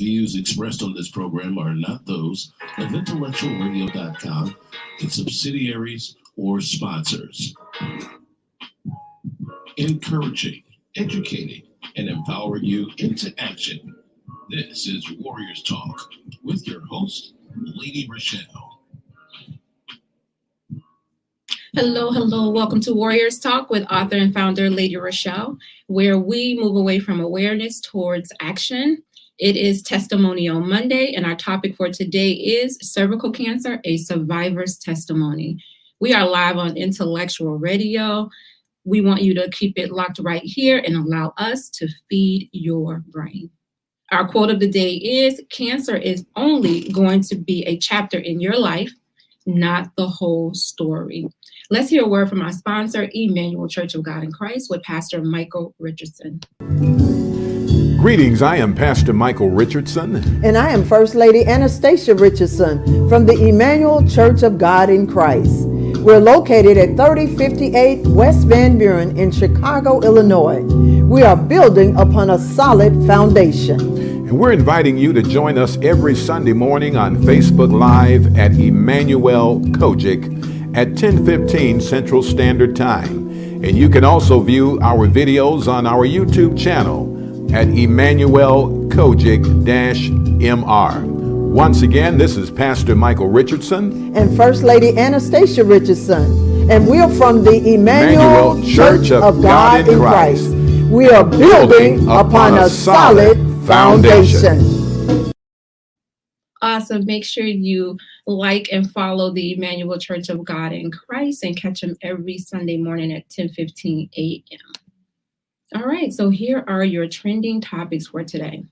views expressed on this program are not those of intellectualradio.com, its subsidiaries, or sponsors. Encouraging, educating, and empowering you into action. This is Warriors Talk with your host, Lady ReShell. Hello. Welcome to Warriors Talk with author and founder Lady ReShell, where we move away from awareness towards action. It is Testimonial Monday, and our topic for today is cervical cancer, a survivor's testimony. We are live on Intellectual Radio. We want you to keep it locked right here and allow us to feed your brain. Our quote of the day is, cancer is only going to be a chapter in your life, not the whole story. Let's hear a word from our sponsor, Emanuel Church of God in Christ, with Pastor Michael Richardson. Greetings, I am Pastor Michael Richardson. And I am First Lady Anastasia Richardson from the Emanuel Church of God in Christ. We're located at 3058 West Van Buren in Chicago, Illinois. We are building upon a solid foundation. And we're inviting you to join us every Sunday morning on Facebook Live at Emanuel Cogic at 10:15 Central Standard Time. And you can also view our videos on our YouTube channel at Emanuel Cogic-MR. Once again, this is Pastor Michael Richardson and First Lady Anastasia Richardson, and we're from the Emanuel Church of God in Christ. We are building upon a solid foundation. Awesome. Make sure you like and follow the Emanuel Church of God in Christ and catch them every Sunday morning at 10:15 a.m. All right, so here are your trending topics for today.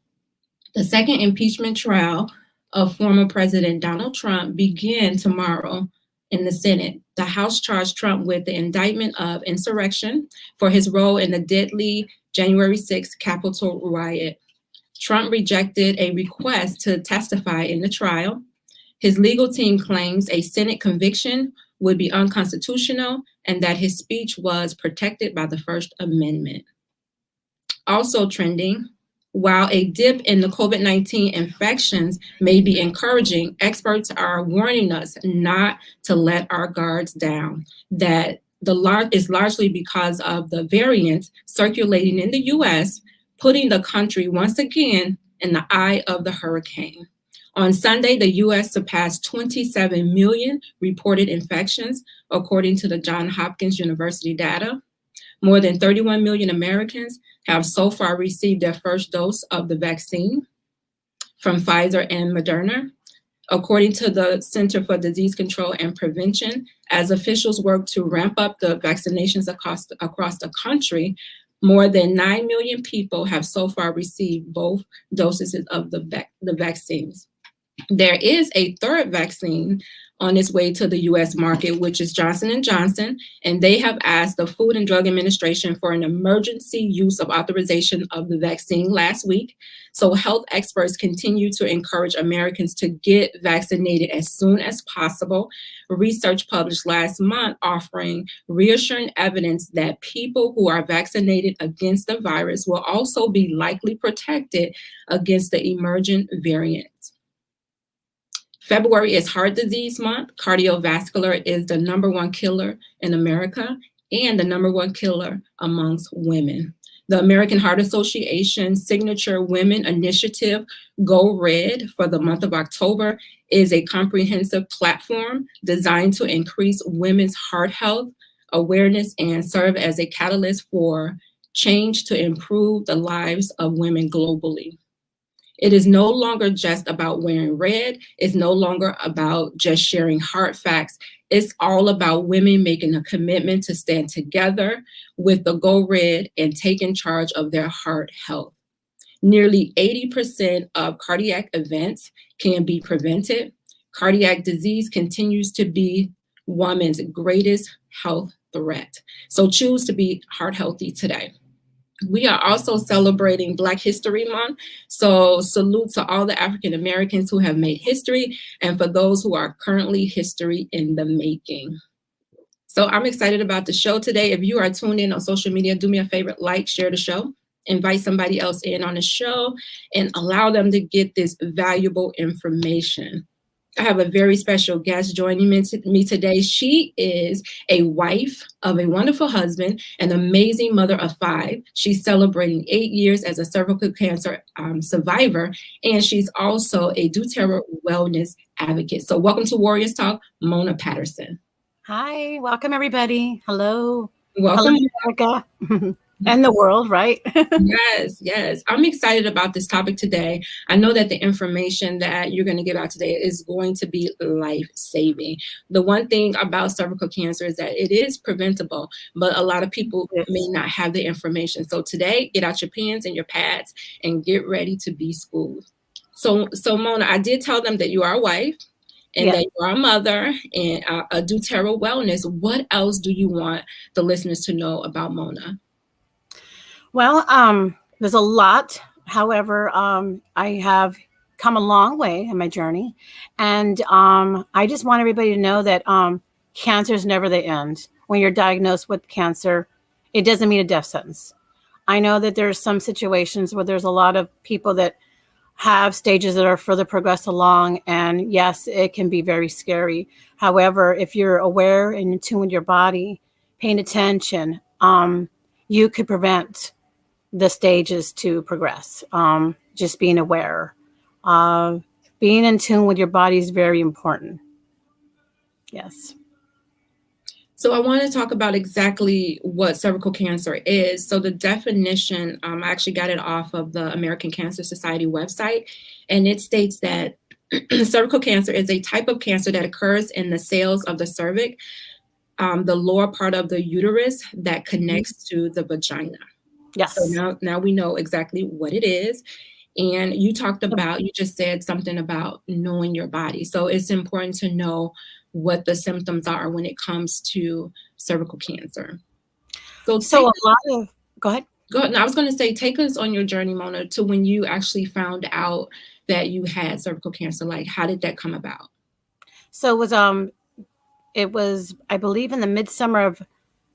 The second impeachment trial of former President Donald Trump began tomorrow in the Senate. The House charged Trump with the indictment of insurrection for his role in the deadly January 6th Capitol riot. Trump rejected a request to testify in the trial. His legal team claims a Senate conviction would be unconstitutional and that his speech was protected by the First Amendment. Also trending, while a dip in the COVID-19 infections may be encouraging, experts are warning us not to let our guards down, that is largely because of the variants circulating in the U.S., putting the country once again in the eye of the hurricane. On Sunday, the U.S. surpassed 27 million reported infections, according to the Johns Hopkins University data. More than 31 million Americans have so far received their first dose of the vaccine from Pfizer and Moderna. According to the Center for Disease Control and Prevention, as officials work to ramp up the vaccinations across the country, more than 9 million people have so far received both doses of the vaccines. There is a third vaccine on its way to the U.S. market, which is Johnson & Johnson, and they have asked the Food and Drug Administration for an emergency use of authorization of the vaccine last week. So health experts continue to encourage Americans to get vaccinated as soon as possible. Research published last month offering reassuring evidence that people who are vaccinated against the virus will also be likely protected against the emergent variants. February is Heart Disease Month. Cardiovascular is the #1 killer in America and the #1 killer amongst women. The American Heart Association signature women initiative, Go Red, for the month of October is a comprehensive platform designed to increase women's heart health awareness and serve as a catalyst for change to improve the lives of women globally. It is no longer just about wearing red. It's no longer about just sharing heart facts. It's all about women making a commitment to stand together with the Go Red and taking charge of their heart health. Nearly 80% of cardiac events can be prevented. Cardiac disease continues to be women's greatest health threat. So choose to be heart healthy today. We are also celebrating Black History Month. So salute to all the African Americans who have made history and for those who are currently history in the making. So I'm excited about the show today. If you are tuned in on social media, do me a favor, like, share the show. invite somebody else in on the show, and allow them to get this valuable information. I have a very special guest joining me today. She is a wife of a wonderful husband, an amazing mother of 5. She's celebrating 8 years as a cervical cancer survivor, and she's also a doTERRA wellness advocate. So welcome to Warriors Talk, Mona Patterson. Hi, welcome everybody. Hello. Welcome. Hello, America. And the world, right? Yes. I'm excited about this topic today. I know that the information that you're going to give out today is going to be life-saving. The one thing about cervical cancer is that it is preventable, but a lot of people may not have the information. So today, get out your pens and your pads and get ready to be schooled. So Mona, I did tell them that you are a wife and that you are a mother and a doTERRA wellness. What else do you want the listeners to know about Mona? Well, there's a lot. However, I have come a long way in my journey. And I just want everybody to know that cancer is never the end. When you're diagnosed with cancer, it doesn't mean a death sentence. I know that there's some situations where there's a lot of people that have stages that are further progressed along. And yes, it can be very scary. However, if you're aware and in tune with your body, paying attention, you could prevent the stages to progress. Just being aware. Being in tune with your body is very important. Yes. So I want to talk about exactly what cervical cancer is. So the definition, I actually got it off of the American Cancer Society website, and it states that cervical cancer is a type of cancer that occurs in the cells of the cervix, the lower part of the uterus that connects to the vagina. Yes. So now we know exactly what it is. And you just said something about knowing your body. So it's important to know what the symptoms are when it comes to cervical cancer. Go ahead. No, I was going to say, take us on your journey, Mona, to when you actually found out that you had cervical cancer. Like, how did that come about? So it was, I believe, in the midsummer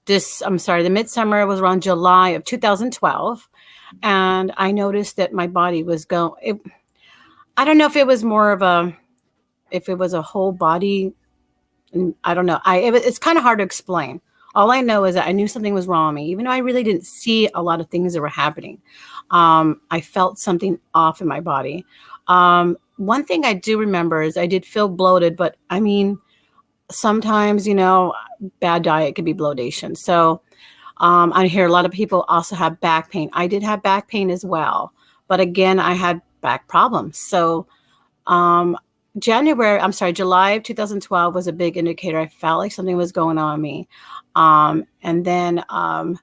was around July of 2012. And I noticed that my body was I don't know if it was if it was a whole body. I don't know. It's kind of hard to explain. All I know is that I knew something was wrong with me, even though I really didn't see a lot of things that were happening. I felt something off in my body. One thing I do remember is I did feel bloated, but I mean, sometimes, bad diet could be bloatation. So I hear a lot of people also have back pain. I did have back pain as well. But again, I had back problems. So July of 2012 was a big indicator. I felt like something was going on with me. And then my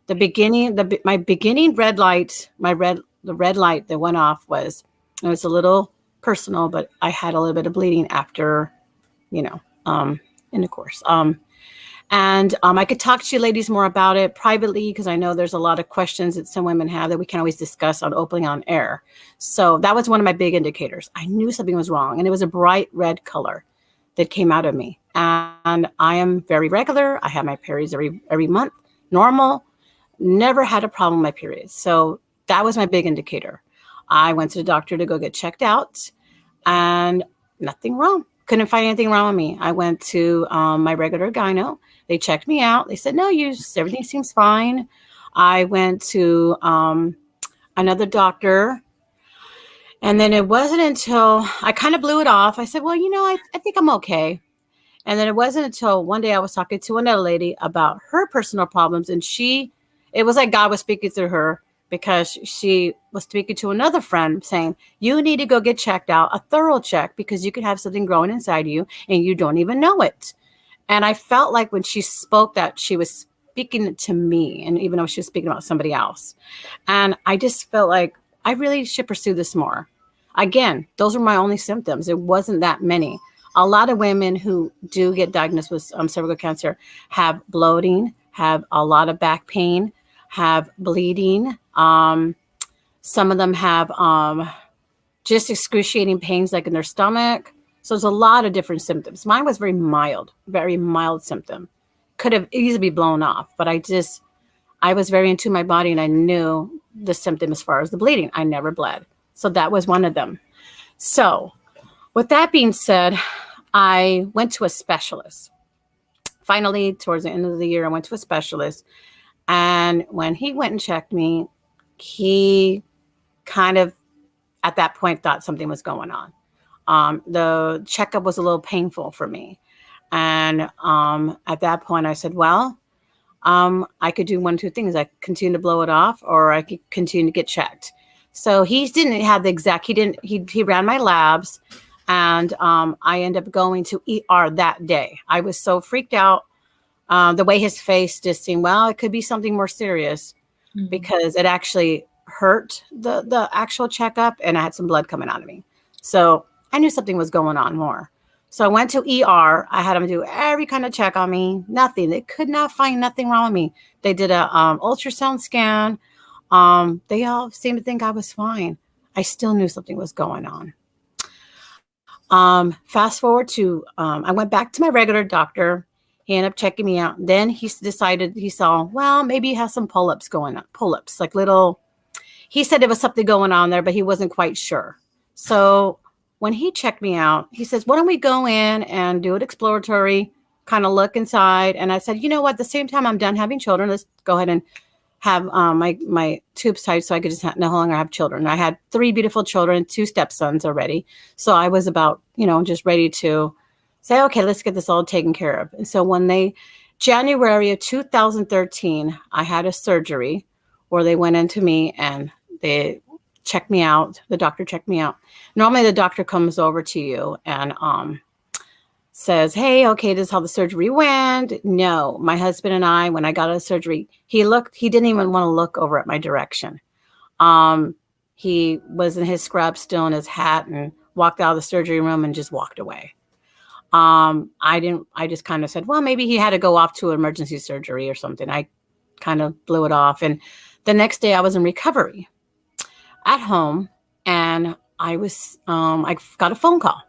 beginning red light, the red light that went off it was a little personal, but I had a little bit of bleeding after, intercourse. And I could talk to you ladies more about it privately, because I know there's a lot of questions that some women have that we can always discuss openly on air. So that was one of my big indicators. I knew something was wrong, and it was a bright red color that came out of me. And I am very regular. I have my periods every month, normal, never had a problem with my periods. So that was my big indicator. I went to the doctor to go get checked out, and nothing wrong. Couldn't find anything wrong with me. I went to my regular gyno. They checked me out. They said, no, everything seems fine. I went to another doctor. And then it wasn't until I kind of blew it off. I said, well, I think I'm okay. And then it wasn't until one day I was talking to another lady about her personal problems. And it was like God was speaking through her, because she was speaking to another friend saying, you need to go get checked out, a thorough check, because you could have something growing inside you and you don't even know it. And I felt like when she spoke that she was speaking to me, and even though she was speaking about somebody else. And I just felt like I really should pursue this more. Again, those were my only symptoms. It wasn't that many. A lot of women who do get diagnosed with cervical cancer have bloating, have a lot of back pain, have bleeding. Some of them have just excruciating pains like in their stomach. So there's a lot of different symptoms. Mine was very mild symptom. Could have easily blown off, but I was very into my body, and I knew the symptom as far as the bleeding. I never bled. So that was one of them. So with that being said, I went to a specialist. Finally, towards the end of the year, I went to a specialist. And when he went and checked me, he kind of, at that point, thought something was going on. The checkup was a little painful for me. And at that point, I said, well, I could do one of two things. I could continue to blow it off, or I could continue to get checked. So he didn't have the exact, he ran my labs, and I ended up going to ER that day. I was so freaked out. The way his face just seemed, well, it could be something more serious, because it actually hurt the actual checkup, and I had some blood coming out of me. So I knew something was going on more. So I went to ER. I had them do every kind of check on me. Nothing. They could not find nothing wrong with me. They did a ultrasound scan. They all seemed to think I was fine. I still knew something was going on. Fast forward to, I went back to my regular doctor. He ended up checking me out. Then he decided, he saw, well, maybe you have some pull-ups going on. Pull-ups, like little, he said there was something going on there, but he wasn't quite sure. So when he checked me out, he says, why don't we go in and do an exploratory kind of look inside? And I said, you know what, at the same time I'm done having children, let's go ahead and have my tubes tied so I could just no longer have children. I had 3 beautiful children, 2 stepsons already. So I was about, just ready to say, okay, let's get this all taken care of. And so when January of 2013, I had a surgery where they went into me and they checked me out. The doctor checked me out. Normally the doctor comes over to you and says, hey, okay, this is how the surgery went. No, my husband and I, when I got out of surgery, he didn't even want to look over at my direction. He was in his scrub, still in his hat, and walked out of the surgery room and just walked away. I just kind of said, well, maybe he had to go off to emergency surgery or something. I kind of blew it off. And the next day I was in recovery at home, and I got a phone call.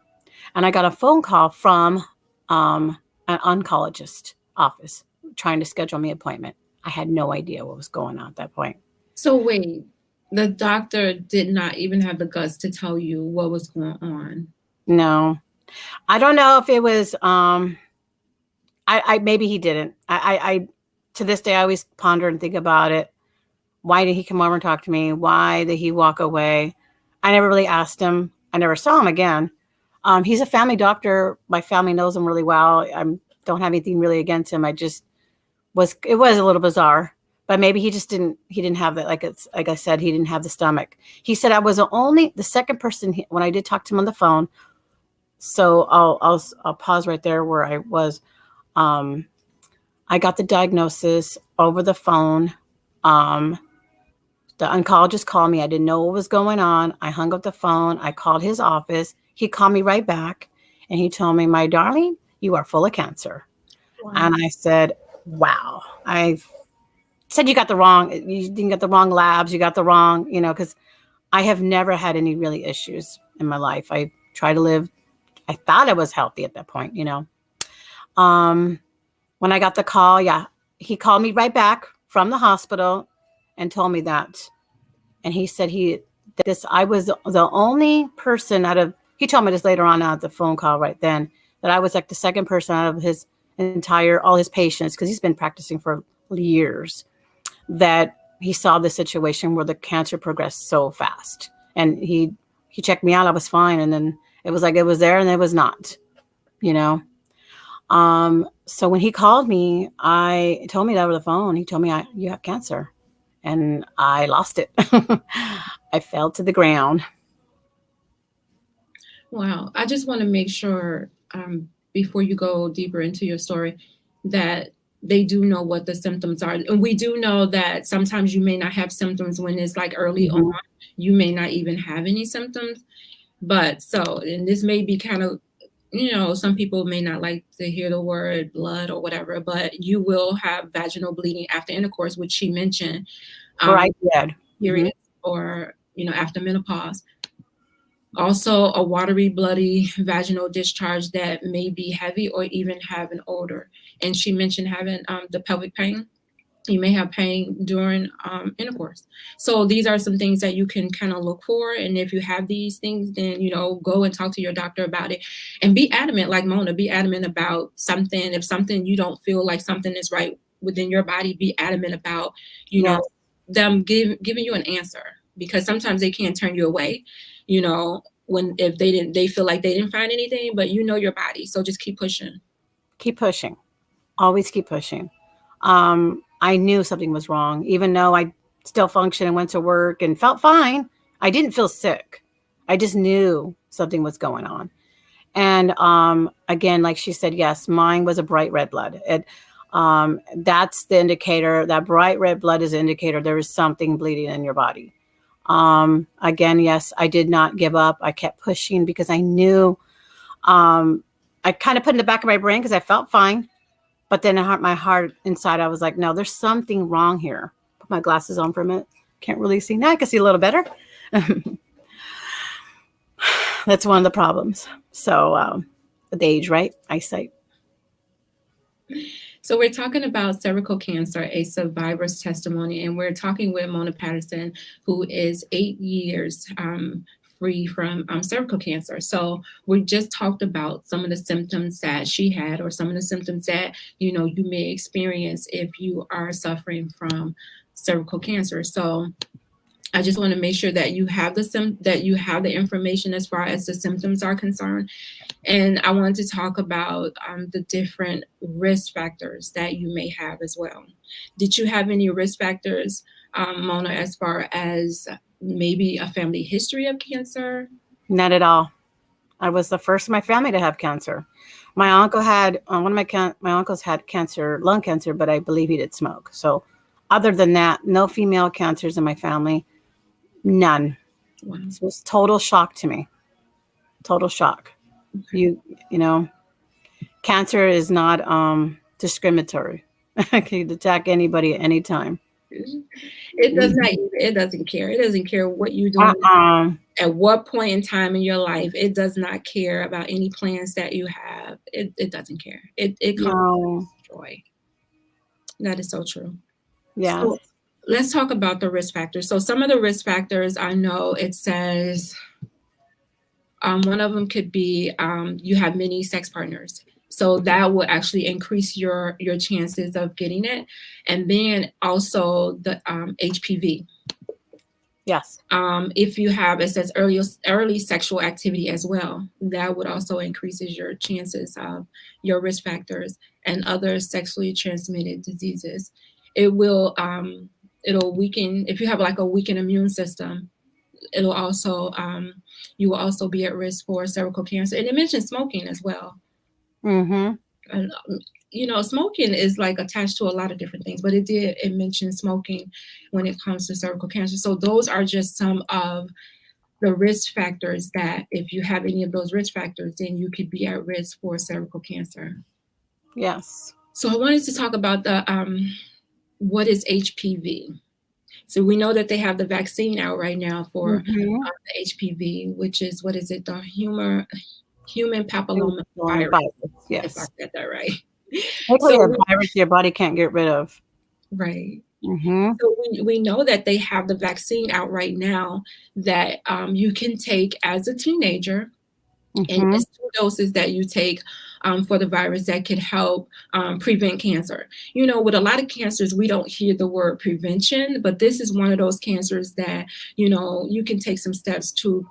And I got a phone call from an oncologist office trying to schedule me an appointment. I had no idea what was going on at that point. So wait, the doctor did not even have the guts to tell you what was going on? No. I don't know if it was, maybe he didn't. I to this day, I always ponder and think about it. Why did he come over and talk to me? Why did he walk away? I never really asked him. I never saw him again. He's a family doctor. My family knows him really well. I don't have anything really against him. It was a little bizarre, but maybe he didn't have that. Like I said, he didn't have the stomach. He said I was the second person when I did talk to him on the phone. So I'll pause right there where I was. I got the diagnosis over the phone. The oncologist called me. I didn't know what was going on. I hung up the phone. I called his office. He called me right back, and he told me, my darling, you are full of cancer. Wow. And I said, wow. I said, you didn't get the wrong labs. You got the wrong, because I have never had any really issues in my life. I try to live. I thought I was healthy at that point, When I got the call, he called me right back from the hospital and told me that. And he said I was the only person he told me this later on at the phone call right then, that I was like the second person out of his all his patients, because he's been practicing for years, that he saw the situation where the cancer progressed so fast. And he checked me out. I was fine. And then it was like it was there and it was not, So when he called me, told me that over the phone. He told me, you have cancer. And I lost it. I fell to the ground. Wow. I just want to make sure, before you go deeper into your story, that they do know what the symptoms are. And we do know that sometimes you may not have symptoms when it's like early on. You may not even have any symptoms. But and this may be kind of, some people may not like to hear the word blood or whatever, but you will have vaginal bleeding after intercourse, which she mentioned. Right. Period, or, after menopause. Also, a watery, bloody vaginal discharge that may be heavy or even have an odor. And she mentioned having the pelvic pain. You may have pain during intercourse. So these are some things that you can kind of look for. And if you have these things, then, go and talk to your doctor about it, and be adamant, like Mona, be adamant about something. If something, you don't feel like something is right within your body, be adamant about, them giving you an answer, because sometimes they can't turn you away, if they feel like they didn't find anything, but your body. So just keep pushing. Keep pushing. Always keep pushing. I knew something was wrong, even though I still functioned and went to work and felt fine. I didn't feel sick. I just knew something was going on. And again, like she said, yes, mine was a bright red blood. That's the indicator. That bright red blood is an indicator there is something bleeding in your body. Again, yes, I did not give up. I kept pushing because I knew, I kind of put in the back of my brain because I felt fine. But then my heart inside, I was like, no, there's something wrong here. Put my glasses on for a minute. Can't really see. Now I can see a little better. That's one of the problems. So the age, right? Eyesight. So we're talking about cervical cancer, a survivor's testimony, and we're talking with Mona Patterson, who is 8 years free from cervical cancer. So we just talked about some of the symptoms that she had, or some of the symptoms that you may experience if you are suffering from cervical cancer. So I just want to make sure that you have the information as far as the symptoms are concerned. And I wanted to talk about the different risk factors that you may have as well. Did you have any risk factors, Mona, as far as maybe a family history of cancer? Not at all. I was the first in my family to have cancer. My uncle had, my uncles had cancer, lung cancer, but I believe he did smoke. So other than that, no female cancers in my family. None. Wow. It was total shock to me. Total shock. Okay. Cancer is not discriminatory. It can attack anybody at any time. It does not. It doesn't care. It doesn't care what you're doing at what point in time in your life. It does not care about any plans that you have. It doesn't care. It comes with joy. That is so true. Yeah. So let's talk about the risk factors. So some of the risk factors, I know it says one of them could be you have many sex partners. So that will actually increase your chances of getting it. And then also the HPV. Yes. If you have, it says early sexual activity as well, that would also increases your chances of your risk factors and other sexually transmitted diseases. It will, it'll weaken, if you have like a weakened immune system, it'll also, you will also be at risk for cervical cancer. And it mentions smoking as well. Mm-hmm. And, smoking is like attached to a lot of different things, but it mentioned smoking when it comes to cervical cancer. So those are just some of the risk factors that if you have any of those risk factors, then you could be at risk for cervical cancer. Yes. So I wanted to talk about what is HPV. So we know that they have the vaccine out right now for the HPV, which is, what is it? The human papilloma virus. Yes. If I said that right. So a virus your body can't get rid of. Right. Mm-hmm. So we know that they have the vaccine out right now that you can take as a teenager. Mm-hmm. And it's 2 doses that you take for the virus that could help prevent cancer. With a lot of cancers, we don't hear the word prevention, but this is one of those cancers that, you can take some steps to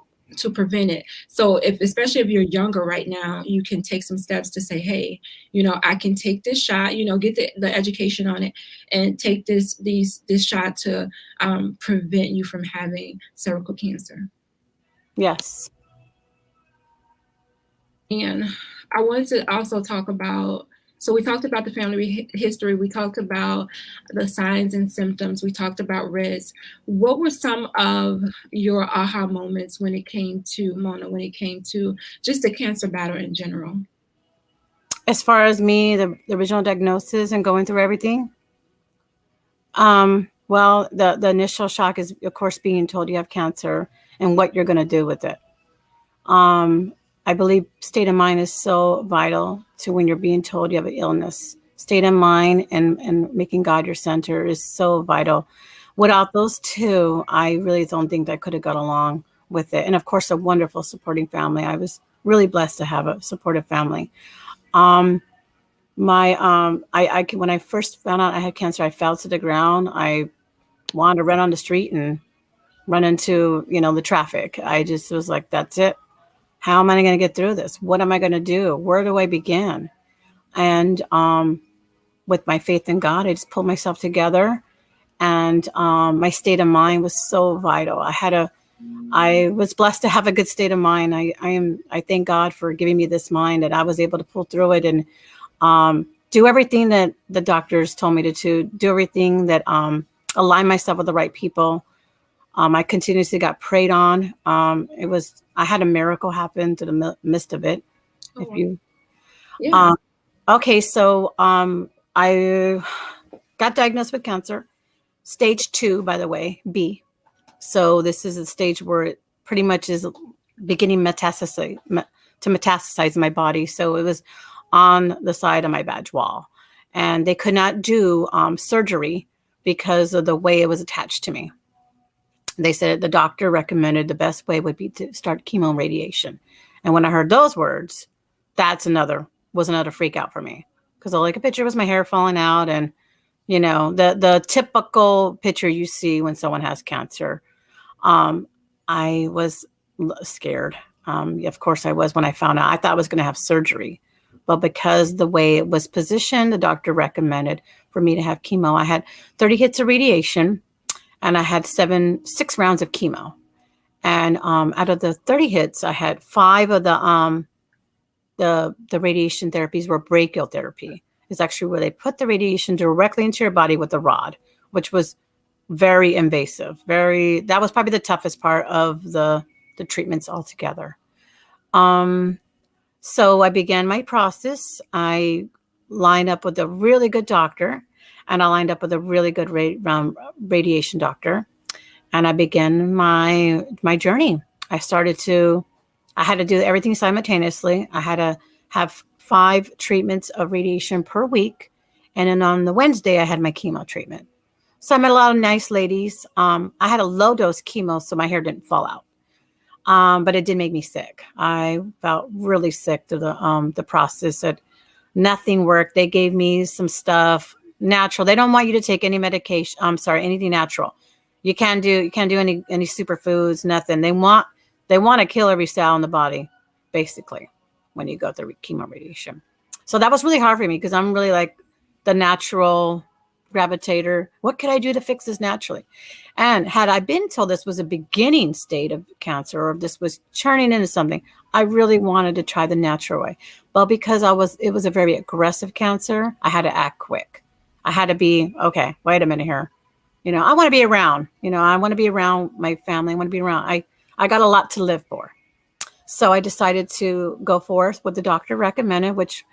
prevent it. So especially if you're younger right now, you can take some steps to say, hey, I can take this shot, get the education on it and take this shot to prevent you from having cervical cancer. Yes. And I wanted to also talk about, so we talked about the family history, we talked about the signs and symptoms, we talked about risk. What were some of your aha moments when it came to, Mona, when it came to just the cancer battle in general? As far as me, the original diagnosis and going through everything? Well, the initial shock is, of course, being told you have cancer and what you're going to do with it. I believe state of mind is so vital to when you're being told you have an illness. state of mind and making God your center is so vital. Without those two, I really don't think that I could have got along with it. And of course, a wonderful supporting family. I was really blessed to have a supportive family. When I first found out I had cancer, I fell to the ground. I wanted to run on the street and run into, the traffic. I just was like, that's it. How am I going to get through this? What am I going to do? Where do I begin? And with my faith in God, I just pulled myself together. And my state of mind was so vital. I was blessed to have a good state of mind. I thank God for giving me this mind that I was able to pull through it and do everything that the doctors told me to do everything that align myself with the right people. I continuously got prayed on. I had a miracle happen to the midst of it. Okay, so I got diagnosed with cancer, stage 2, by the way, B. So this is a stage where it pretty much is beginning to metastasize in my body. So it was on the side of my badge wall, and they could not do surgery because of the way it was attached to me. They said the doctor recommended the best way would be to start chemo and radiation. And when I heard those words, was another freak out for me, because all I could picture was my hair falling out and, the typical picture you see when someone has cancer. I was scared. Of course I was when I found out. I thought I was going to have surgery, but because the way it was positioned, the doctor recommended for me to have chemo. I had 30 hits of radiation, and I had 6 rounds of chemo. And out of the 30 hits, I had 5 of the radiation therapies were brachial therapy. It's actually where they put the radiation directly into your body with a rod, which was very invasive. That was probably the toughest part of the treatments altogether. So I began my process. I lined up with a really good doctor, and I lined up with a really good radiation doctor, and I began my journey. I had to do everything simultaneously. I had to have 5 treatments of radiation per week, and then on the Wednesday I had my chemo treatment. So I met a lot of nice ladies. I had a low dose chemo, so my hair didn't fall out. But it did make me sick. I felt really sick through the process. That nothing worked. They gave me some stuff natural. They don't want you to take any medication. Anything natural. You can't do any superfoods. Nothing. They want to kill every cell in the body, basically, when you go through chemo radiation. So that was really hard for me, because I'm really like the natural gravitator. What could I do to fix this naturally? And had I been told this was a beginning state of cancer, or if this was turning into something, I really wanted to try the natural way. But because it was a very aggressive cancer, I had to act quick. I had to be, okay, wait a minute here. I want to be around, I want to be around my family. I want to be around. I got a lot to live for. So I decided to go forth what the doctor recommended, which,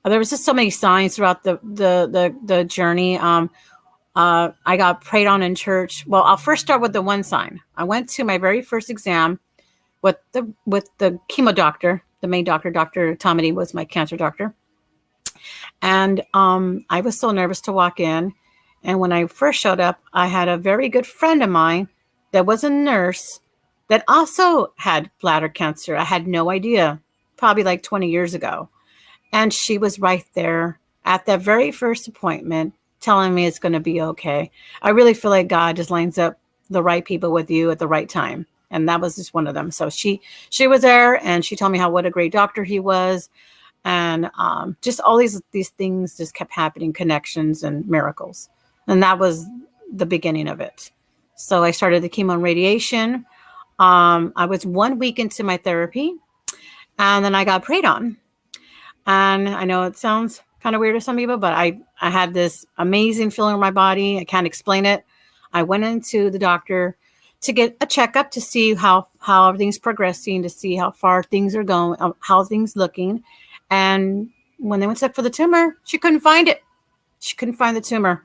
there was just so many signs throughout the journey. I got prayed on in church. Well, I'll first start with the one sign. I went to my very first exam with the chemo doctor, the main doctor. Dr. Tomedy was my cancer doctor. And I was so nervous to walk in. And when I first showed up, I had a very good friend of mine that was a nurse that also had bladder cancer. I had no idea, probably like 20 years ago. And she was right there at that very first appointment telling me it's going to be okay. I really feel like God just lines up the right people with you at the right time. And that was just one of them. So she was there, and she told me what a great doctor he was. And just all these things just kept happening, connections and miracles. And that was the beginning of it. So I started the chemo and radiation. I was 1 week into my therapy, and then I got prayed on. And I know it sounds kind of weird to some people, but I had this amazing feeling in my body. I can't explain it. I went into the doctor to get a checkup to see how everything's progressing, to see how far things are going, how things looking. And when they went to look for the tumor, she couldn't find it. She couldn't find the tumor.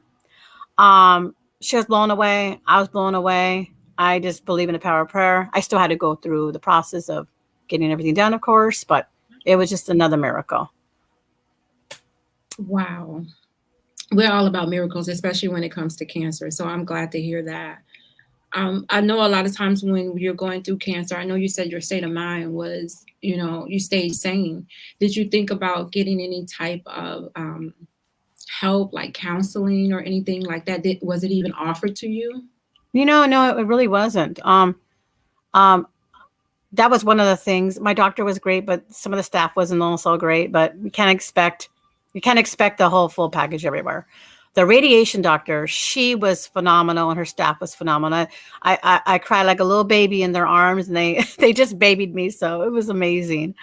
She was blown away. I was blown away. I just believe in the power of prayer. I still had to go through the process of getting everything done, of course, but it was just another miracle. Wow. We're all about miracles, especially when it comes to cancer. So I'm glad to hear that. I know a lot of times when you're going through cancer, I know you said your state of mind was, you stayed sane. Did you think about getting any type of help, like counseling or anything like that? Was it even offered to you? No, it really wasn't. That was one of the things. My doctor was great, but some of the staff wasn't also great. But you can't expect the whole full package everywhere. The radiation doctor, she was phenomenal, and her staff was phenomenal. I cried like a little baby in their arms, and they just babied me, so it was amazing.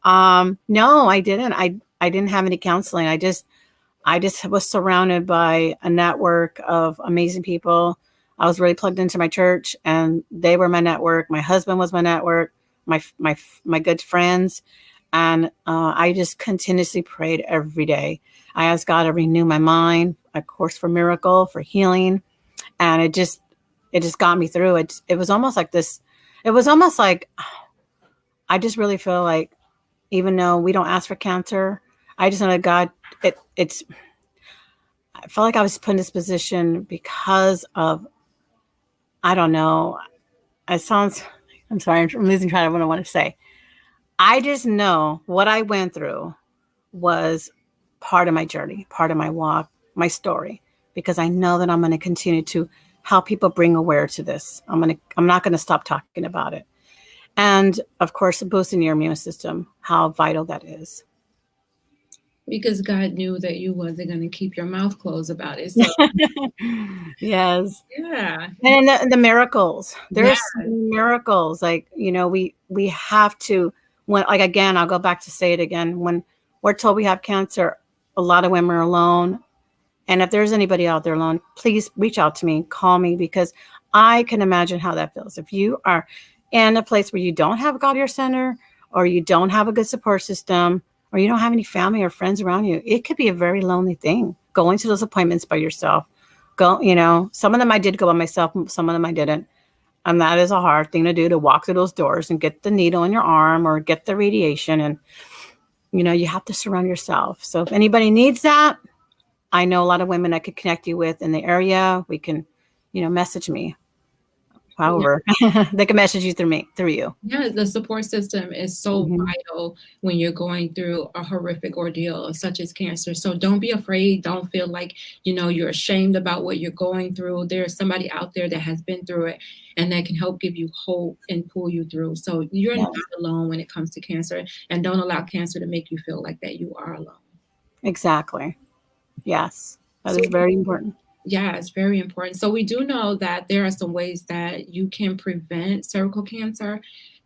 No, I didn't. I didn't have any counseling. I just was surrounded by a network of amazing people. I was really plugged into my church, and they were my network. My husband was my network, my good friends. And I just continuously prayed every day. I asked God to renew my mind, a course for miracle, for healing. And it just got me through it. It was almost like this. It was almost like, I just really feel like, even though we don't ask for cancer, I just know that God, I felt like I was put in this position because of, I don't know. I'm sorry, I'm losing track of what I want to say. I just know what I went through was part of my journey, part of my walk, my story, because I know that I'm going to continue to help people bring awareness to this. I'm not going to stop talking about it. And of course, boosting your immune system, how vital that is. Because God knew that you wasn't going to keep your mouth closed about it. So Yes. yeah. And the miracles, there's miracles. Like, we have to, again, I'll go back to say it again. When we're told we have cancer, a lot of women are alone. And if there's anybody out there alone, please reach out to me, call me, because I can imagine how that feels. If you are in a place where you don't have a God Your Center, or you don't have a good support system, or you don't have any family or friends around you, it could be a very lonely thing going to those appointments by yourself. Some of them I did go by myself, some of them I didn't. And that is a hard thing to do, to walk through those doors and get the needle in your arm or get the radiation. And, you have to surround yourself. So if anybody needs that, I know a lot of women I could connect you with in the area. We can, message me. However, they can message you through you. Yeah, the support system is so vital when you're going through a horrific ordeal such as cancer. So don't be afraid. Don't feel like, you're ashamed about what you're going through. There's somebody out there that has been through it and that can help give you hope and pull you through. So you're not alone when it comes to cancer, and don't allow cancer to make you feel like that you are alone. Exactly. Yes, that is very important. Yeah, it's very important. So we do know that there are some ways that you can prevent cervical cancer.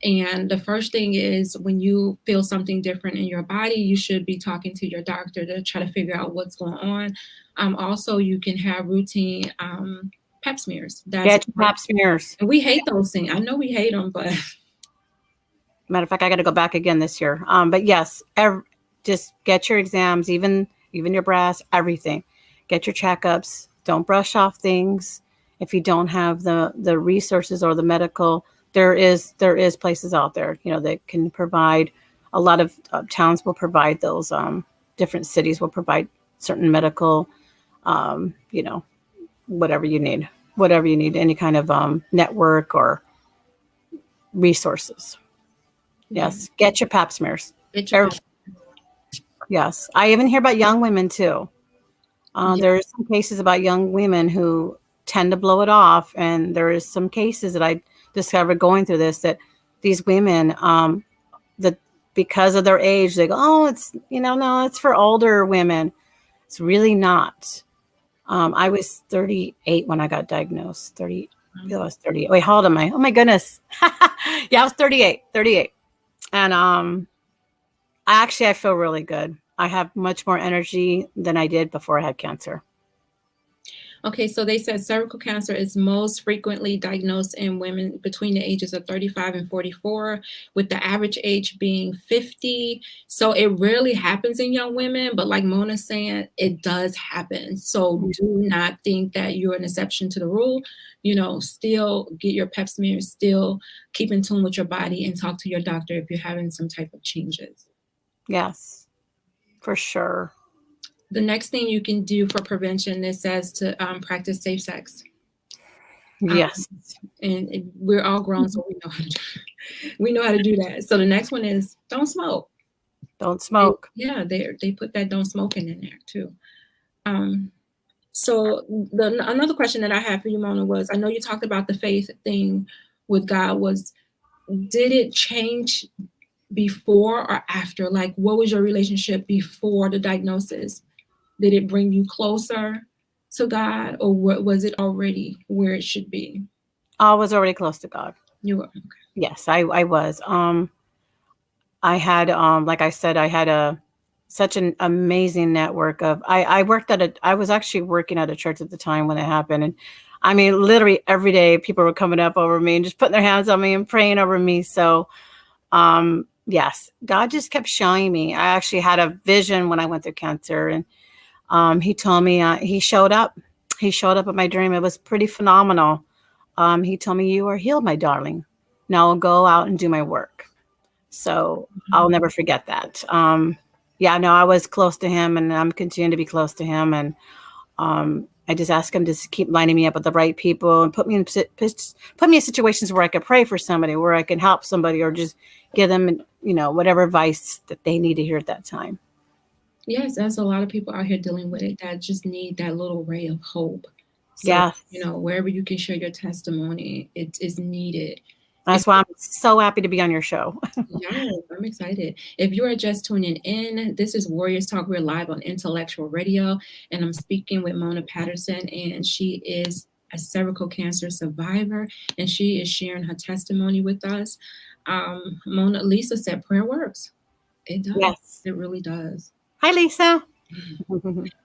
And the first thing is, when you feel something different in your body, you should be talking to your doctor to try to figure out what's going on. Also, you can have routine pap smears. Get pap smears. And we hate those things. I know we hate them, but matter of fact, I got to go back again this year. But yes, just get your exams, even your breast, everything. Get your checkups. Don't brush off things. If you don't have the resources or the medical, there is places out there, that can provide. A lot of towns will provide those. Different cities will provide certain medical, whatever you need, any kind of network or resources. Yes, get your pap smears. Yes, I even hear about young women too. There are some cases about young women who tend to blow it off. And there is some cases that I discovered going through this, that these women, because of their age, they go, oh, it's, no, it's for older women. It's really not. I was 38 when I got diagnosed. 30. I was 38. Wait, how old am I? Oh my goodness. Yeah, I was 38. And I feel really good. I have much more energy than I did before I had cancer. Okay, so they said cervical cancer is most frequently diagnosed in women between the ages of 35 and 44, with the average age being 50. So it rarely happens in young women, but like Mona's saying, it does happen. So do not think that you're an exception to the rule. Still get your pap smears, still keep in tune with your body, and talk to your doctor if you're having some type of changes. Yes, for sure. The next thing you can do for prevention, it says to practice safe sex. Yes. And we're all grown, so we know how to do that. So the next one is don't smoke. Don't smoke. They put that don't smoking in there too. So another question that I had for you, Mona, was, I know you talked about the faith thing with God. Did it change before or after? Like, what was your relationship before the diagnosis? Did it bring you closer to God, or was it already where it should be? I was already close to God. You were? Okay. Yes, I was. I had, like I said, I had such an amazing network of, I was actually working at a church at the time when it happened. And I mean, literally every day people were coming up over me and just putting their hands on me and praying over me. So, yes, God just kept showing me. I actually had a vision when I went through cancer, and he told me, he showed up in my dream. It was pretty phenomenal. He told me, "You are healed, my darling. Now I'll go out and do my work." So I'll never forget that. I was close to him, and I'm continuing to be close to him. And I just ask him to keep lining me up with the right people and put me in situations where I could pray for somebody, where I can help somebody, or just give them, whatever advice that they need to hear at that time. Yes, there's a lot of people out here dealing with it that just need that little ray of hope. So, wherever you can share your testimony, it is needed. That's why I'm so happy to be on your show. Yes, I'm excited. If you are just tuning in, this is Warriors Talk. We're live on Intellectual Radio, and I'm speaking with Mona Patterson, and she is a cervical cancer survivor, and she is sharing her testimony with us. Lisa said prayer works. It does. Yes. It really does. Hi, Lisa.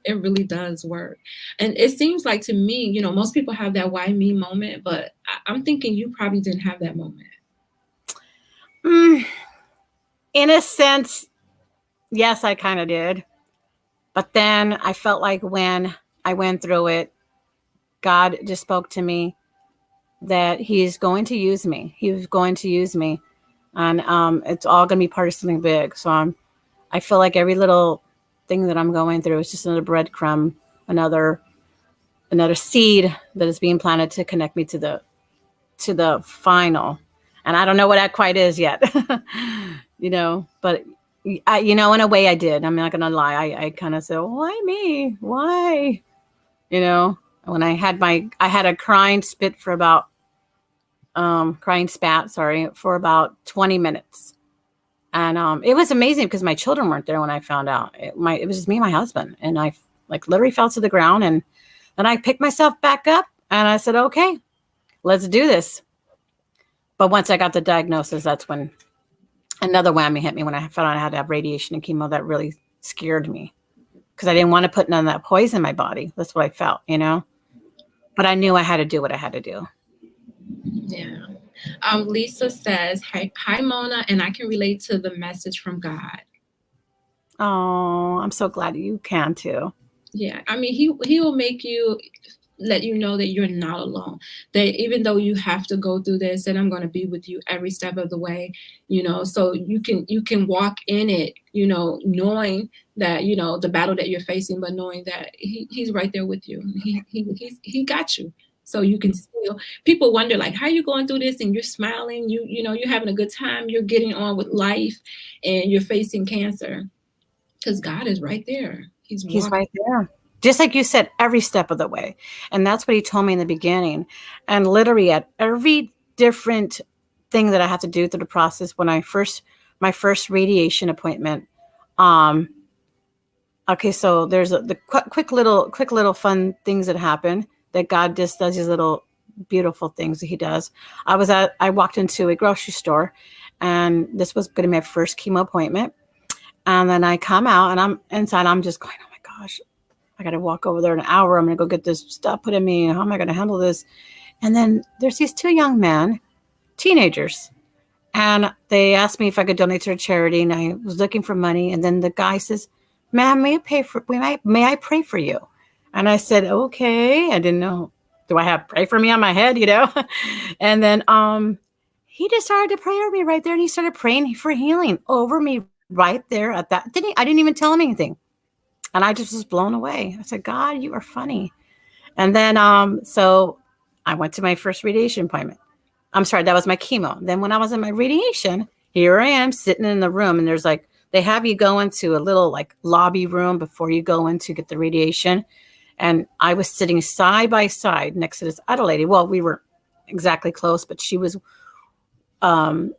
It really does work. And it seems like to me, most people have that why me moment, but I'm thinking you probably didn't have that moment. In a sense, yes, I kind of did. But then I felt like when I went through it, God just spoke to me that he's going to use me. He was going to use me. And it's all going to be part of something big. So I feel like every little thing that I'm going through is just another breadcrumb, another seed that is being planted to connect me to the final. And I don't know what that quite is yet, but in a way I did. I'm not going to lie. I kind of said, why me? Why? When I had a crying spat for about 20 minutes. And it was amazing because my children weren't there when I found out. It was just me and my husband. And I literally fell to the ground, and then I picked myself back up and I said, okay, let's do this. But once I got the diagnosis, that's when another whammy hit me, when I found out I had to have radiation and chemo. That really scared me because I didn't want to put none of that poison in my body. That's what I felt, but I knew I had to do what I had to do. Yeah. Lisa says, hi, Mona, and I can relate to the message from God. Oh, I'm so glad you can too. Yeah. I mean, he will let you know that you're not alone, that even though you have to go through this, and I'm going to be with you every step of the way, so you can walk in it, knowing that, the battle that you're facing, but knowing that he's right there with you. He got you. So you can still, people wonder, like, how are you going through this and you're smiling, you're having a good time, you're getting on with life, and you're facing cancer, because God is right there. He's right there. Just like you said, every step of the way. And that's what he told me in the beginning. And literally at every different thing that I had to do through the process, when my first radiation appointment, okay, so there's the quick little fun things that happen, that God just does these little beautiful things that he does. I walked into a grocery store, and this was going to be my first chemo appointment. And then I come out, and I'm inside, I'm just going, oh my gosh, I got to walk over there in an hour. I'm going to go get this stuff put in me. How am I going to handle this? And then there's these two young men, teenagers, and they asked me if I could donate to a charity, and I was looking for money. And then the guy says, ma'am, may I pray for you? And I said, okay. I didn't know, do I have pray for me on my head, And then he just started to pray over me right there. And he started praying for healing over me right there at that. I didn't even tell him anything. And I just was blown away. I said, God, you are funny. And then, so I went to my first radiation appointment. I'm sorry, that was my chemo. Then when I was in my radiation, here I am sitting in the room, and there's like, they have you go into a little like lobby room before you go in to get the radiation. And I was sitting side by side next to this other lady. Well, we were exactly close, but she was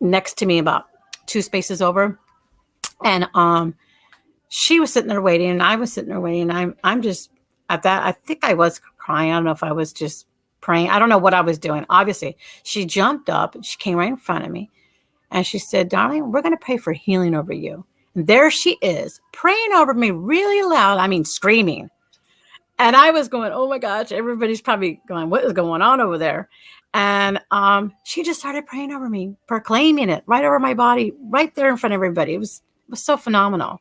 next to me about 2 spaces over. And she was sitting there waiting, and I was sitting there waiting. And I'm just at that. I think I was crying. I don't know if I was just praying. I don't know what I was doing. Obviously, she jumped up and she came right in front of me. And she said, darling, we're going to pray for healing over you. And there she is praying over me really loud. I mean, screaming. And I was going, oh my gosh, everybody's probably going, what is going on over there? And she just started praying over me, proclaiming it right over my body, right there in front of everybody. It was so phenomenal.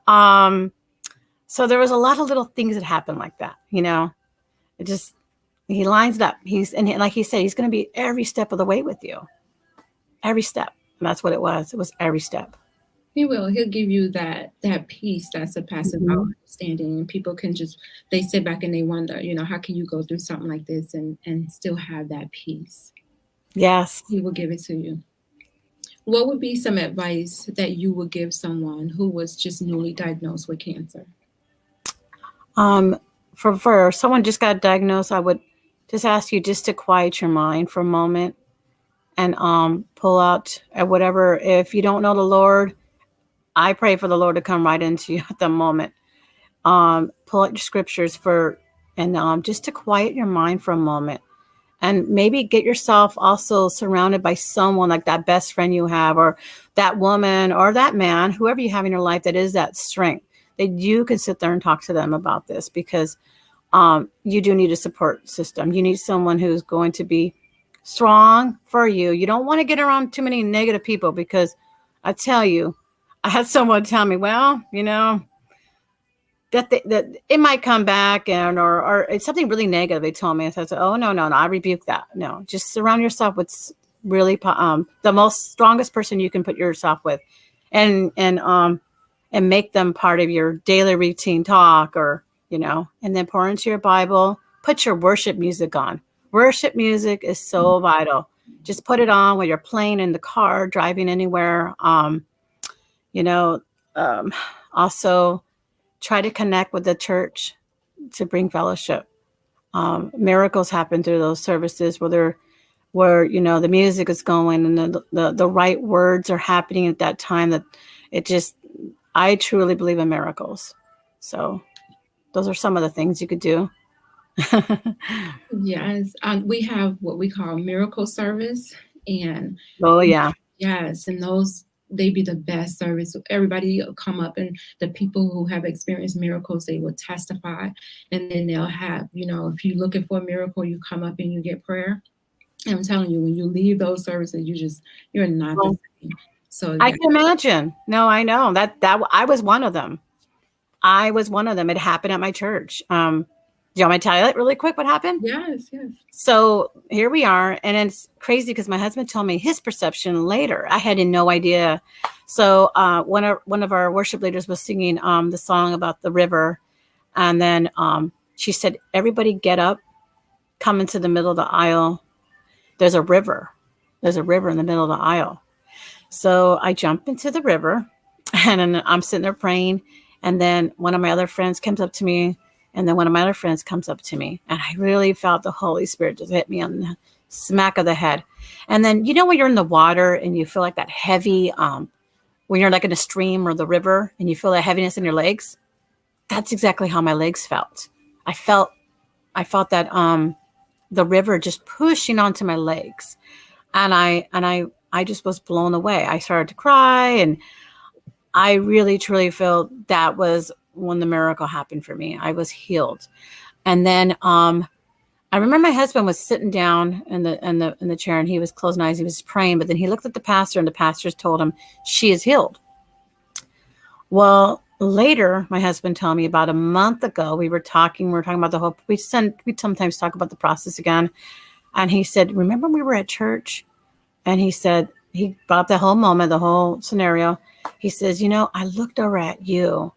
So there was a lot of little things that happened like that, you know. It just, he lines it up. And like he said, he's going to be every step of the way with you. Every step. And that's what it was. It was every step. He will. He'll give you that peace that surpasses our understanding. And people can just, they sit back and they wonder, you know, how can you go through something like this and still have that peace? Yes. He will give it to you. What would be some advice that you would give someone who was just newly diagnosed with cancer? For someone just got diagnosed, I would just ask you just to quiet your mind for a moment and pull out at whatever. If you don't know the Lord, I pray for the Lord to come right into you at the moment. Pull out your scriptures and just to quiet your mind for a moment. And maybe get yourself also surrounded by someone like that best friend you have, or that woman or that man, whoever you have in your life that is that strength, that you can sit there and talk to them about this, because you do need a support system. You need someone who's going to be strong for you. You don't want to get around too many negative people, because I tell you, I had someone tell me, well, you know, that it might come back or it's something really negative. They told me. I said, oh, no, I rebuke that. No, just surround yourself with really the most strongest person you can put yourself with, and make them part of your daily routine talk, or, you know, and then pour into your Bible, put your worship music on. Worship music is so vital. Just put it on when you're playing in the car, driving anywhere. Also try to connect with the church to bring fellowship. Miracles happen through those services where you know, the music is going and the right words are happening at that time, that I truly believe in miracles. So those are some of the things you could do. Yes. We have what we call miracle service. And oh yeah. Yes. And those, they be the best service. Everybody will come up, and the people who have experienced miracles, they will testify. And then they'll have, you know, if you're looking for a miracle, you come up and you get prayer. And I'm telling you, when you leave those services, you're not the same. So I can imagine. No, I know that I was one of them. It happened at my church. Do you want me to tell you really quick what happened? Yes. So here we are, and it's crazy because my husband told me his perception later. I had no idea. So one of our worship leaders was singing the song about the river, and then she said, "Everybody get up, come into the middle of the aisle. There's a river. There's a river in the middle of the aisle." So I jump into the river, and then I'm sitting there praying, and then one of my other friends comes up to me. And then one of my other friends comes up to me, and I really felt the Holy Spirit just hit me on the smack of the head. And then, you know, when you're in the water and you feel like that heavy, when you're like in a stream or the river and you feel that heaviness in your legs, that's exactly how my legs felt. I felt that the river just pushing onto my legs, and I just was blown away. I started to cry, and I really truly felt that was when the miracle happened for me. I was healed. And then I remember my husband was sitting down in the chair, and he was closing eyes. He was praying, but then he looked at the pastor, and the pastor told him, "She is healed." Well, later, my husband told me about a month ago, we were talking about the whole, we sometimes talk about the process again. And he said, "Remember we were at church?" And he said, he brought up the whole moment, the whole scenario. He says, "You know, I looked over at you,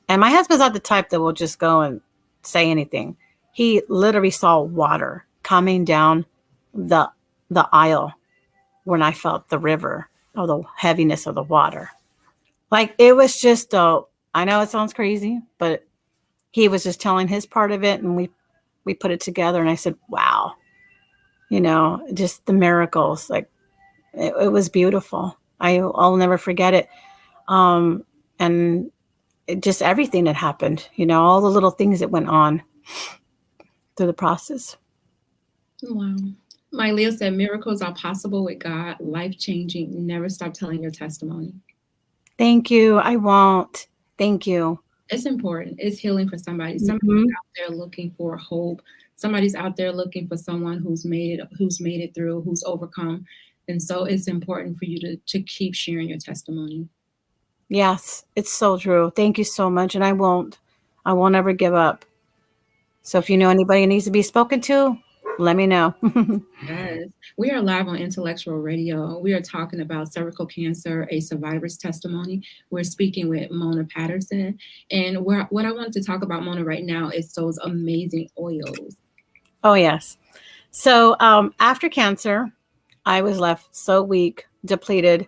And my husband's not the type that will just go and say anything. He literally saw water coming down the aisle when I felt the river or the heaviness of the water. Like it was just, I know it sounds crazy, but he was just telling his part of it, and we put it together, and I said, wow, just the miracles. Like it was beautiful. I'll never forget it. And just everything that happened, all the little things that went on through the process. Wow. My Leo said, miracles are possible with God, life-changing. Never stop telling your testimony. Thank you. I won't. Thank you. It's important. It's healing for somebody. Somebody's out there looking for hope. Somebody's out there looking for someone who's made it through, who's overcome. And so it's important for you to keep sharing your testimony. Yes, it's so true. Thank you so much. And I won't ever give up. So if you know anybody who needs to be spoken to, let me know. Yes. We are live on Intellectual Radio. We are talking about cervical cancer, a survivor's testimony. We're speaking with Mona Patterson. And what I wanted to talk about, Mona, right now is those amazing oils. Oh, yes. So after cancer, I was left so weak, depleted.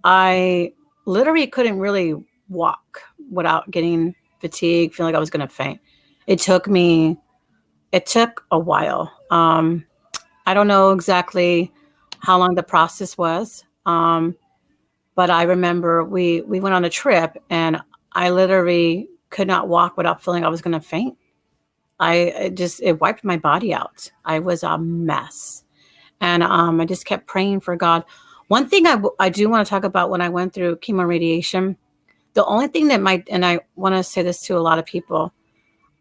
I literally couldn't really walk without getting fatigued, feeling like I was going to faint. It took a while. I don't know exactly how long the process was. But I remember we went on a trip, and I literally could not walk without feeling I was going to faint. It wiped my body out. I was a mess. And I just kept praying for God. One thing I do want to talk about when I went through chemo radiation, the only thing and I want to say this to a lot of people,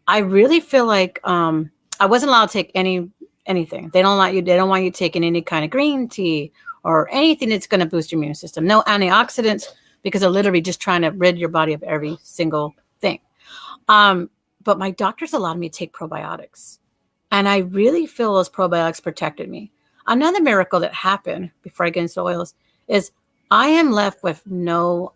I really feel like I wasn't allowed to take anything. They don't want you taking any kind of green tea or anything that's going to boost your immune system. No antioxidants, because they're literally just trying to rid your body of every single thing. But my doctors allowed me to take probiotics. And I really feel those probiotics protected me. Another miracle that happened before I get into oils is I am left with no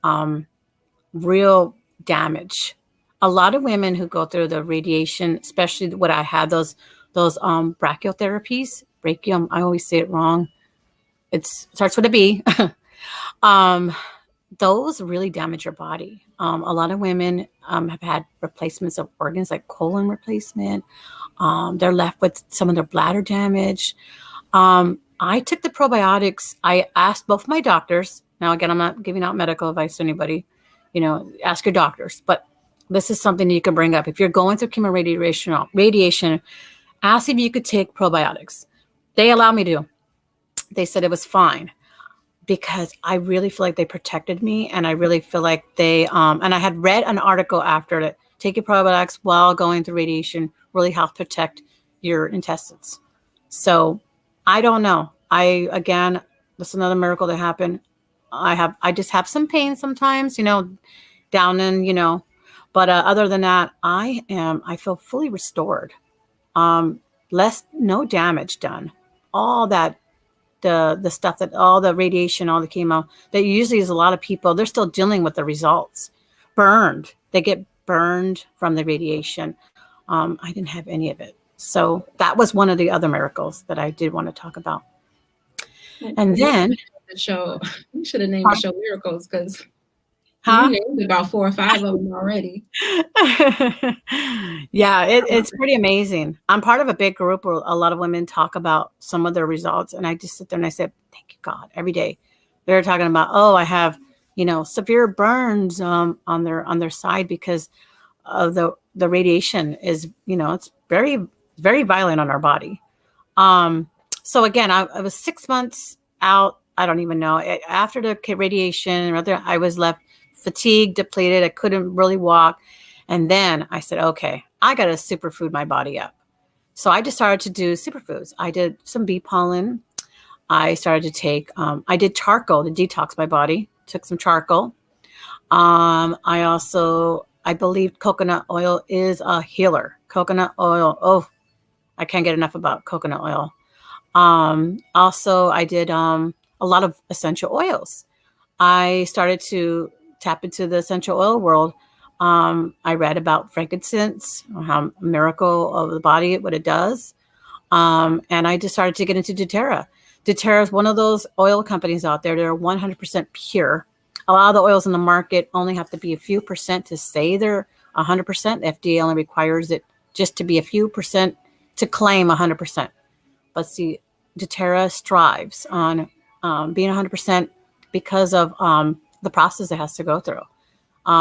real damage. A lot of women who go through the radiation, especially when I had those brachytherapies, I always say it wrong. It starts with a B. Those really damage your body. A lot of women have had replacements of organs, like colon replacement. They're left with some of their bladder damage. I took the probiotics. I asked both my doctors. Now, again, I'm not giving out medical advice to anybody. Ask your doctors. But this is something you can bring up. If you're going through chemo radiation, ask if you could take probiotics. They allowed me to. They said it was fine, because I really feel like they protected me. And I really feel like they, and I had read an article after that, taking probiotics while going through radiation really helps protect your intestines. So I don't know. That's another miracle that happened. I just have some pain sometimes, down in, but other than that, I feel fully restored. No damage done. All that, the stuff that all the radiation, all the chemo that usually is a lot of people, they're still dealing with the results. Burned. They get burned from the radiation. I didn't have any of it. So that was one of the other miracles that I did want to talk about. And then the show, you should have named the show Miracles, because you named about 4 or 5 of them already. Yeah, it's pretty amazing. I'm part of a big group where a lot of women talk about some of their results, and I just sit there and I said, thank you, God, every day. They're talking about, I have, severe burns on their side because of the radiation is, it's very, very violent on our body. So again, I was 6 months out. I don't even know. After the radiation, I was left fatigued, depleted. I couldn't really walk. And then I said, okay, I got to superfood my body up. So I just started to do superfoods. I did some bee pollen. I started to take, I did charcoal to detox my body, took some charcoal. I believe coconut oil is a healer. Coconut oil. Oh, I can't get enough about coconut oil. Also, I did a lot of essential oils. I started to tap into the essential oil world. I read about frankincense, how miracle of the body, what it does. And I just started to get into doTERRA. doTERRA is one of those oil companies out there. They're 100% pure. A lot of the oils in the market only have to be a few percent to say they're 100%. FDA only requires it just to be a few percent to claim 100%. But see, doTERRA strives on being 100% because of the process it has to go through.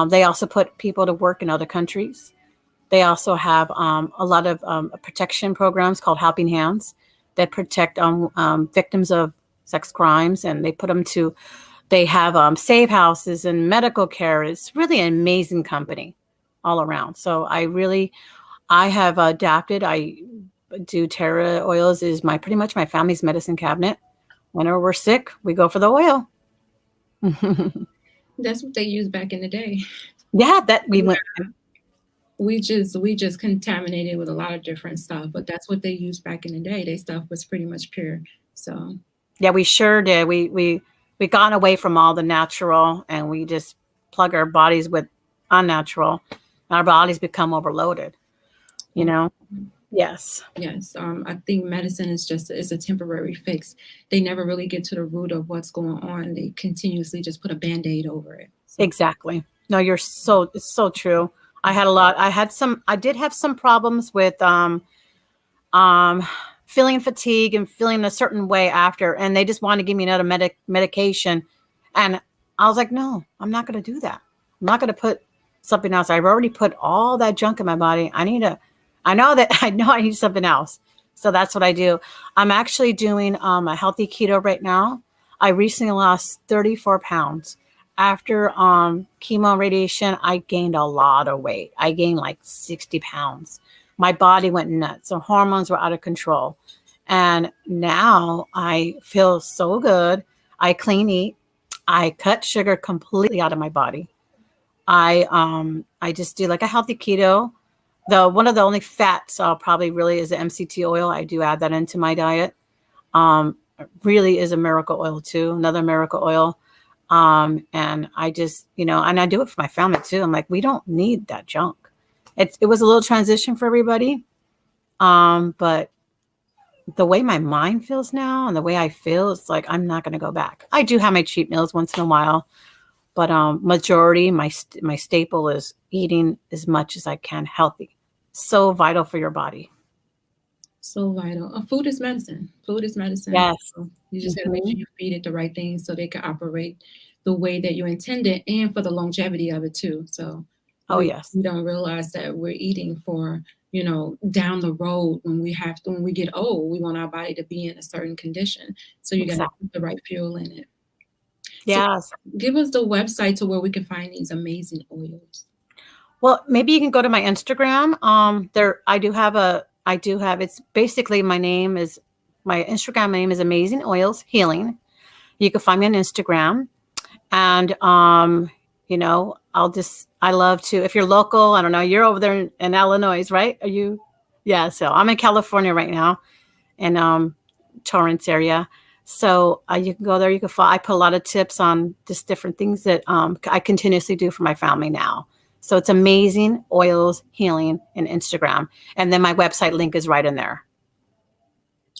They also put people to work in other countries. They also have a lot of protection programs called Helping Hands that protect victims of sex crimes, and they put them to. They have safe houses and medical care. It's really an amazing company all around. So I have adapted. doTERRA oils is pretty much my family's medicine cabinet. Whenever we're sick, we go for the oil. That's what they used back in the day. Yeah, that we went. We just contaminated with a lot of different stuff, but that's what they used back in the day. Their stuff was pretty much pure. So yeah, we sure did. We gone away from all the natural, and we just plug our bodies with unnatural. Our bodies become overloaded. You know. Yes. Yes. I think medicine is a temporary fix. They never really get to the root of what's going on. They continuously just put a Band-Aid over it. So. Exactly. No, it's so true. I did have some problems with feeling fatigue and feeling a certain way after, and they just wanted to give me another medication. And I was like, no, I'm not going to do that. I'm not going to put something else. I've already put all that junk in my body. I know I need something else. So that's what I do. I'm actually doing a healthy keto right now. I recently lost 34 pounds. After chemo and radiation, I gained a lot of weight. I gained like 60 pounds. My body went nuts. So hormones were out of control. And now I feel so good. I clean eat. I cut sugar completely out of my body. I just do like a healthy keto. One of the only fats probably really is the MCT oil. I do add that into my diet. Really is a miracle oil too. Another miracle oil. And I just, and I do it for my family too. I'm like, we don't need that junk. It was a little transition for everybody. But the way my mind feels now and the way I feel, it's like, I'm not going to go back. I do have my cheat meals once in a while, but majority, my staple is eating as much as I can healthy. So vital for your body. So vital. Food is medicine. Food is medicine. Yes. So you just got to make sure you feed it the right things so they can operate the way that you intended and for the longevity of it too. So yes. We don't realize that we're eating for, down the road when we get old, we want our body to be in a certain condition. So you got to put the right fuel in it. Yes. So give us the website to where we can find these amazing oils. Well, maybe you can go to my Instagram. It's basically my Instagram name is Amazing Oils Healing. You can find me on Instagram. And, I love to, if you're local, I don't know, you're over there in Illinois, right? Are you? Yeah. So I'm in California right now in Torrance area. So you can go there. You can follow. I put a lot of tips on just different things that I continuously do for my family now. So it's Amazing Oils Healing in Instagram. And then my website link is right in there.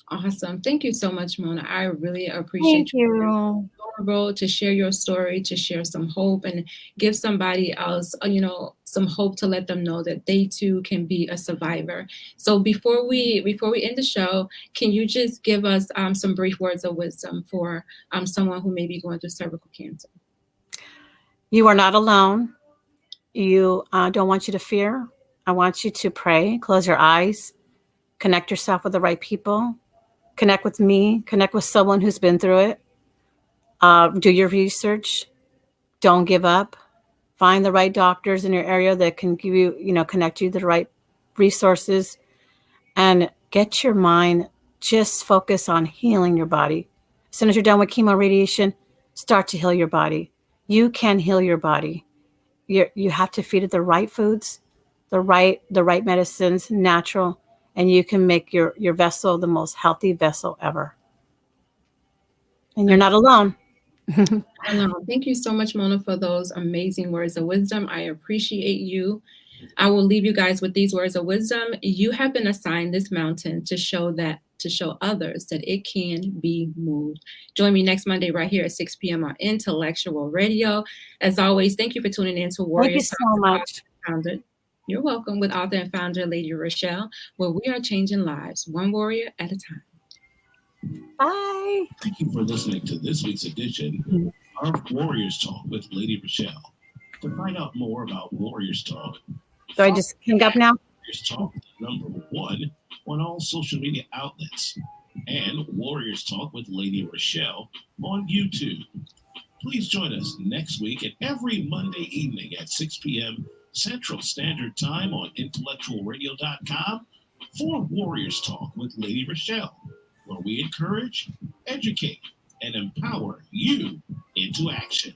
Awesome. Thank you so much, Mona. I really appreciate you. Vulnerable to share your story, to share some hope and give somebody else, some hope to let them know that they too can be a survivor. So before we end the show, can you just give us some brief words of wisdom for someone who may be going through cervical cancer? You are not alone. You don't want you to fear. I want you to pray, close your eyes, connect yourself with the right people, connect with me, connect with someone who's been through it. Do your research. Don't give up. Find the right doctors in your area that can give you, connect you to the right resources, and get your mind, just focus on healing your body. As soon as you're done with chemo radiation, start to heal your body. You can heal your body. You have to feed it the right foods, the right medicines, natural, and you can make your vessel the most healthy vessel ever. And you're not alone. Thank you so much, Mona, for those amazing words of wisdom. I appreciate you. I will leave you guys with these words of wisdom. You have been assigned this mountain to show others that it can be moved. Join me next Monday right here at 6 p.m. on Intellectual Radio. As always, thank you for tuning in to Warriors Thank you so much. Founder. You're welcome, with author and founder Lady ReShell, where we are changing lives one warrior at a time. Bye. Thank you for listening to this week's edition of Warriors Talk with Lady ReShell. To find out more about Warriors Talk, So I just hang up now? Warriors Talk, #1 on all social media outlets, and Warriors Talk with Lady ReShell on YouTube. Please join us next week and every Monday evening at 6 p.m. Central Standard Time on intellectualradio.com for Warriors Talk with Lady ReShell, where we encourage, educate, and empower you into action.